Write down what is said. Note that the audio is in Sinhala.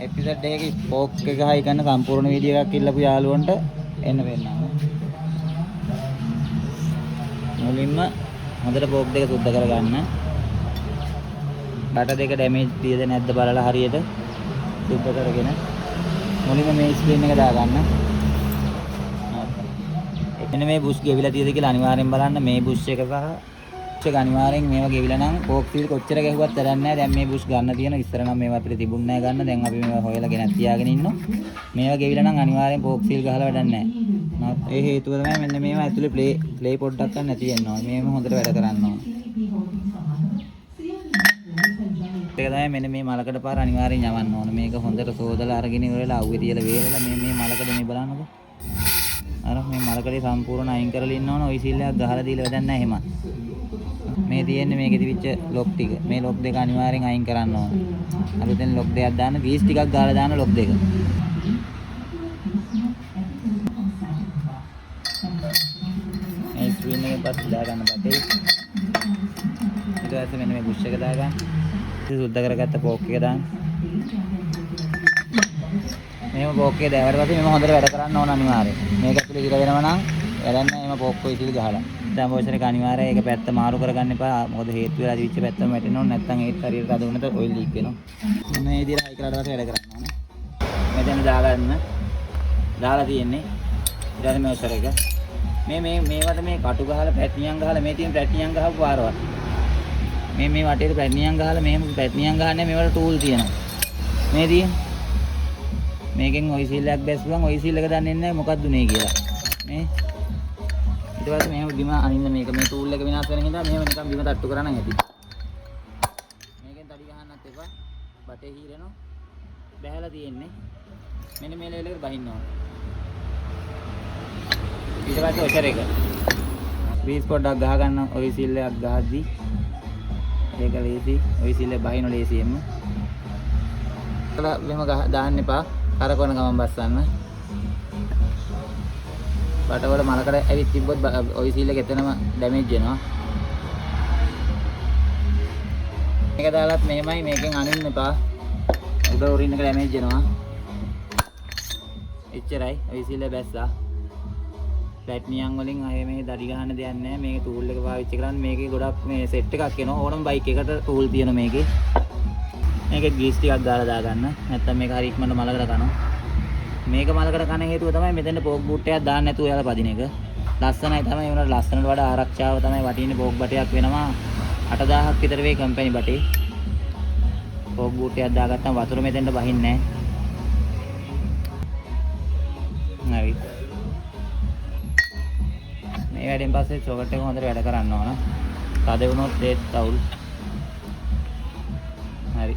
එපිසෝඩ් එකේ ස්පෝක් එක හයි කරන සම්පූර්ණ වීඩියෝ එකක් ඉල්ලපු යාළුවන්ට එන්න වෙන්නම්. මුලින්ම හොඳට පෝක් දෙක සුද්ධ කරගන්න. බට දෙක ඩැමේජ් තියද නැද්ද බලලා හරියට සුද්ධ කරගෙන මුලින්ම මේ ස්ක්‍රීන් එක දාගන්න. එතන මේ බුෂ් ගෙවිලා තියද කියලා අනිවාර්යෙන් බලන්න. මේ බුෂ් එක සහ අනිවාර්යෙන් මේවා ගෙවිලා නම් කෝක් සීල් කොච්චර ගැහුවත් වැඩක් නැහැ. දැන් මේ බුෂ් ගන්න තියෙන ඉස්සර නම් මේවා අපිට තිබුණ නැහැ ගන්න. දැන් අපි මේවා හොයලා ගෙනත් තියාගෙන ඉන්නවා. මේවා ගෙවිලා නම් අනිවාර්යෙන් කෝක් සීල් ගහලා වැඩක් නැහැ. ඒ හේතුව තමයි මෙන්න මේවා ඇතුලේ ප්ලේ පොඩ්ඩක් ගන්න නැති වෙන්න ඕනේ. මේව හොඳට වැඩ කරන්න ඕනේ. ඒක තමයි මෙන්න මේ මලකඩ පාර අනිවාර්යෙන් යවන්න ඕනේ. මේක හොඳට සෝදලා අරගෙන ඉවරලා අවුවේ තියලා වේලලා මේ මලකඩ මේ බලන්නකෝ. අර මේ මලකඩේ සම්පූර්ණ අයින් කරලා ඉන්න ඕන. ඔය සීල් එකක් ගහලා දීලා වැඩක් නැහැ එහෙම. මේ තියෙන්නේ මේකේ තිබිච්ච ලොක් ටික. මේ ලොක් දෙක අනිවාර්යෙන් අයින් කරන්න ඕන. අලුතෙන් ලොක් දෙකක් දාන්න, ග්‍රීස් ටිකක් ගාලා දාන්න ලොක් දෙක. මේ ස්ක්‍රීන් එකෙන් පස්සේ දාගන්න බටේ. ඊට පස්සේ මෙන්න මේ බුෂ් එක දාගන්න. ඉතින් සුද්ධ කරගත්ත පෝක් එක දාන්න. මේව පෝක් එක දැවුවට පස්සේ මේව හොඳට වැඩ කරන්න ඕන අනිවාර්යෙන්. මේක ඇතුලේ ඉර වෙනව නම් වැඩක් නැහැ. එම පෝක් කොයි සීල් ගහලා. ටර්බෝෂන් එක අනිවාර්යයෙන් ඒක පැත්ත මාරු කරගන්න එපා. මොකද හේතු වෙලා දිවිච්ච පැත්තම වැටෙන්න ඕනේ. නැත්නම් ඒත් හරියට අද වුණත් ඔයිල් ලීක් වෙනවා. මෙන්න මේ විදිහට හයි කරලා වැඩ කරන්න ඕනේ. මෙතන දාගන්න. දාලා තියෙන්නේ. ඊට පස්සේ මේ ඔසර එක. මේවට මේ කටු ගහලා පැට්නියම් ගහලා මේ තියෙන පැට්නියම් ගහපු පාරවල්. මේ වටේට පැට්නියම් ගහලා මෙහෙම පැට්නියම් ගහන්නේ මේවල ටූල් තියෙනවා. මේ තියෙන. මේකෙන් ඔයි සීල් එකක් බැස්සුවම ඔයි සීල් එක දන්නේ නැහැ මොකක්ද උනේ කියලා. මේ ඊට පස්සේ මෙහෙම බිම අනින්න මේක මේ ටූල් එක විනාශ වෙන හින්දා මෙහෙම නිකන් බිම තට්ටු කරන්න ඇති. මේකෙන් තඩි ගහන්නත් එපා. බටේ හීරෙනවා. බැහැලා තියෙන්නේ. මෙන්න මේ ලෙවල් එකට බහින්න ඕන. ඊට පස්සේ ඔෂර් එක. බීස් පොඩ්ඩක් ගහ ගන්න ඔය සීල් එකක් ගහද්දි. ඒක ලේසි. ඔය සීල් එක බහින ලේසියෙන්ම. කළා මෙහෙම දාන්න එපා. කරකවන ගමන් බස්සන්න. බටවල මලකඩ ඇවිත් තිබ්බොත් ඔය සීල් එක එතනම ඩැමේජ් වෙනවා. මේක දාලත් මෙහෙමයි මේකෙන් අනින්න එපා. උඩ ඔරින් එක ඩැමේජ් වෙනවා. එච්චරයි. ඔය සීල් එක බැස්සා. ප්ලැටිනියම් වලින් අය මේ දඩි ගහන්න දෙයක් නැහැ. මේකේ ටූල් එක පාවිච්චි කරන්නේ මේකේ ගොඩක් මේ සෙට් එකක් එනවා. ඕනම බයික් එකකට ටූල් තියෙන මේකේ. මේකේ ග්‍රීස් ටිකක් දාලා දාගන්න. නැත්තම් මේක හරි ඉක්මනට මලකට කනවා. මේක මලකට කන හේතුව තමයි මෙතෙන්ට පෝක් බූට් එකක් දාන්න නැතුව යාලා පදින එක. ලස්සනයි තමයි ඒ වුණාට ලස්සනට වඩා ආරක්ෂාව තමයි වටින්නේ. පෝක් බටයක් වෙනවා 8000ක් විතර වෙයි කම්පැනි බටේ. පෝක් බූට් එකක් දාගත්තම වතුර මෙතෙන්ට බහින්නේ නැහැ. හරි. මේ වැඩෙන් පස්සේ චොකට් එක හොඳට වැඩ කරන්න ඕන. තද වුණොත් ඒත් අවුල්. හරි.